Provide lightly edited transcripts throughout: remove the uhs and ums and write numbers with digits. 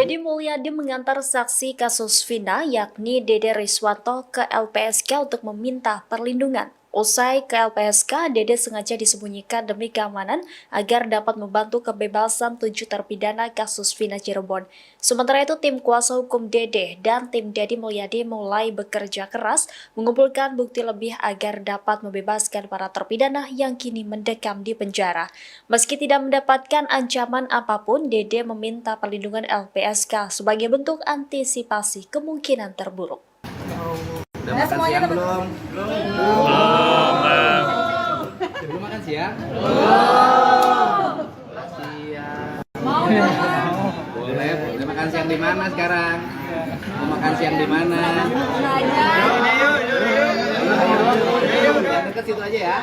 Deddy Mulyadi mengantar saksi kasus Vina yakni Dede Riswanto ke LPSK untuk meminta perlindungan. Usai ke LPSK, Dede sengaja disembunyikan demi keamanan agar dapat membantu kebebasan 7 terpidana kasus Vina Cirebon. Sementara itu, tim kuasa hukum Dede dan tim Deddy Mulyadi mulai bekerja keras mengumpulkan bukti lebih agar dapat membebaskan para terpidana yang kini mendekam di penjara. Meski tidak mendapatkan ancaman apapun, Dede meminta perlindungan LPSK sebagai bentuk antisipasi kemungkinan terburuk. Udah makan siang belum? Belum makan siang? Siang. Boleh makan siang di mana sekarang? Mau makan siang di mana? Yang dekat situ aja ya.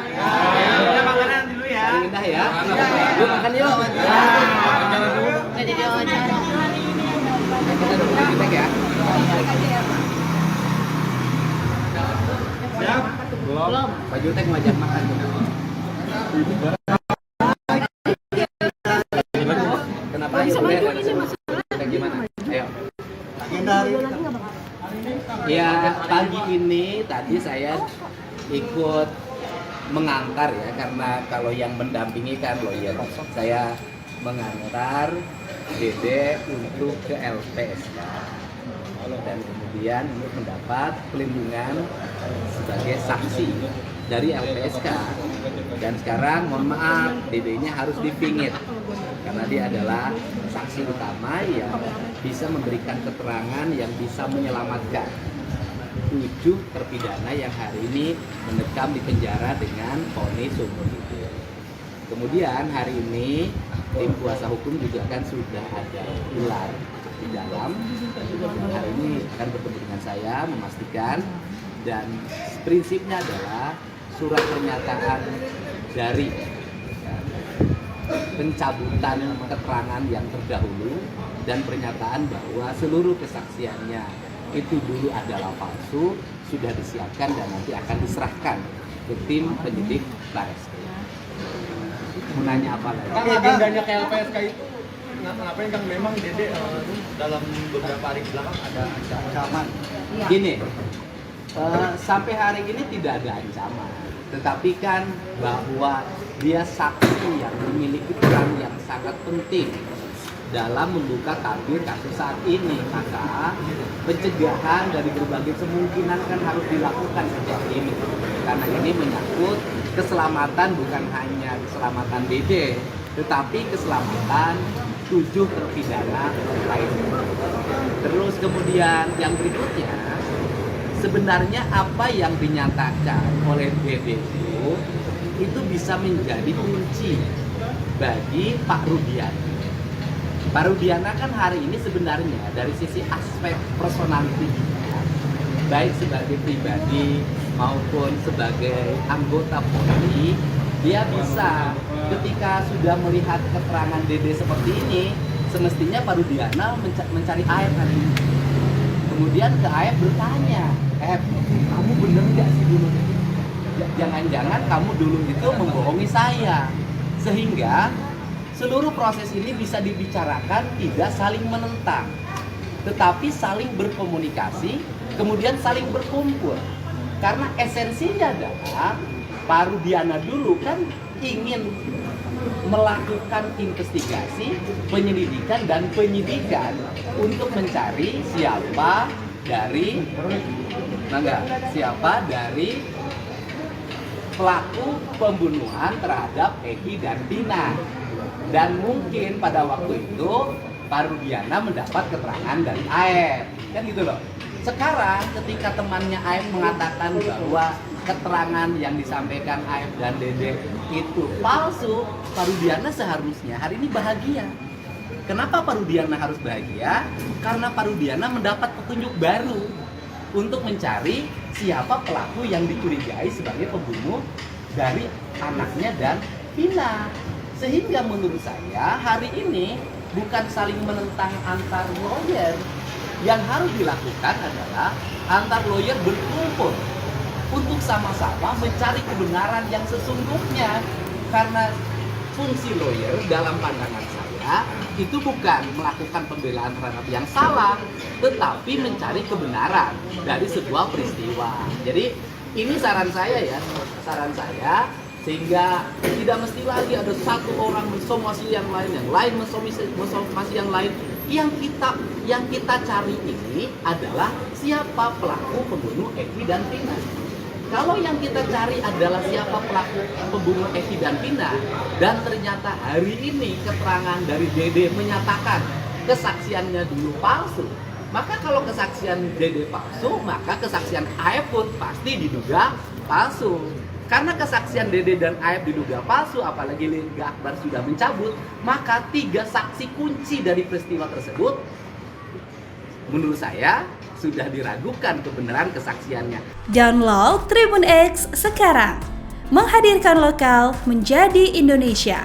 Udah makanan dulu ya. Paling indah ya. Yuk makan yuk. Kita dulu kita ya. Belum. Pak Jutek mau ajak makan. Kenapa? Gimana? Ayo. Ya, pagi ini tadi saya ikut mengantar ya, karena kalau yang mendampingi kan lawyer. Saya mengantar Dede untuk ke LPSK dan kemudian untuk mendapat pelindungan sebagai saksi dari LPSK. Dan sekarang mohon maaf, Dede-nya harus dipingit karena dia adalah saksi utama yang bisa memberikan keterangan yang bisa menyelamatkan 7 terpidana yang hari ini mendekam di penjara dengan vonis umur hidup. Kemudian hari ini tim kuasa hukum juga kan sudah ada ular di dalam. Hari ini akan bertemu dengan saya memastikan, dan prinsipnya adalah surat pernyataan dari pencabutan keterangan yang terdahulu dan pernyataan bahwa seluruh kesaksiannya itu dulu adalah palsu sudah disiapkan dan nanti akan diserahkan ke tim penyidik Barreskrim. Mau nanya apa lagi? Kang, agendanya ke LPSK itu ngapain Kang? Memang Dede dalam beberapa hari belakang ada ancaman. Gini, sampai hari ini tidak ada ancaman, tetapi kan bahwa dia saksi yang memiliki peran yang sangat penting dalam membuka tabir kasus saat ini, maka pencegahan dari berbagai kemungkinan kan harus dilakukan sejak ini, karena ini menyangkut keselamatan, bukan hanya keselamatan Dede, tetapi keselamatan 7 terpidana lainnya. Terus kemudian yang berikutnya, sebenarnya apa yang dinyatakan oleh Dede itu bisa menjadi kunci bagi Pak Rudiana. Pak Rudiana kan hari ini sebenarnya dari sisi aspek personality, baik sebagai pribadi maupun sebagai anggota Polri, dia bisa ketika sudah melihat keterangan Dede seperti ini, semestinya Pak Rudiana mencari AF hari ini. Kemudian ke AF bertanya, kamu bener nggak sih dulu? Jangan-jangan kamu dulu itu membohongi saya, sehingga seluruh proses ini bisa dibicarakan tidak saling menentang, tetapi saling berkomunikasi, kemudian saling berkumpul. Karena esensinya adalah Pak Rudiana dulu kan ingin melakukan investigasi, penyelidikan dan penyidikan untuk mencari siapa dari pelaku pembunuhan terhadap Eki dan Tina. Dan mungkin pada waktu itu Pak Rudiana mendapat keterangan dari AF, kan gitu loh. Sekarang ketika temannya AF mengatakan bahwa keterangan yang disampaikan AF dan Dede itu palsu, Pak Rudiana seharusnya hari ini bahagia. Kenapa Pak Rudiana harus bahagia? Karena Pak Rudiana mendapat petunjuk baru untuk mencari siapa pelaku yang dicurigai sebagai pembunuh dari anaknya dan Vina. Sehingga menurut saya hari ini bukan saling menentang antar lawyer. Yang harus dilakukan adalah antar lawyer berkumpul untuk sama-sama mencari kebenaran yang sesungguhnya. Karena fungsi lawyer dalam pandangan saya saya itu bukan melakukan pembelaan terhadap yang salah, tetapi mencari kebenaran dari sebuah peristiwa. Jadi ini saran saya ya, sehingga tidak mesti lagi ada satu orang mensomasi yang lain mensomasi yang lain. Yang kita cari ini adalah siapa pelaku pembunuh Eki dan Vina. Kalau yang kita cari adalah siapa pelaku pembunuh Eki dan Vina, dan ternyata hari ini keterangan dari Dede menyatakan kesaksiannya dulu palsu, maka kalau kesaksian Dede palsu, maka kesaksian Aep pun pasti diduga palsu. Karena kesaksian Dede dan Aep diduga palsu, apalagi Lingga Akbar sudah mencabut, maka 3 saksi kunci dari peristiwa tersebut menurut saya sudah diragukan kebenaran kesaksiannya. Download Tribun X sekarang, menghadirkan lokal menjadi Indonesia.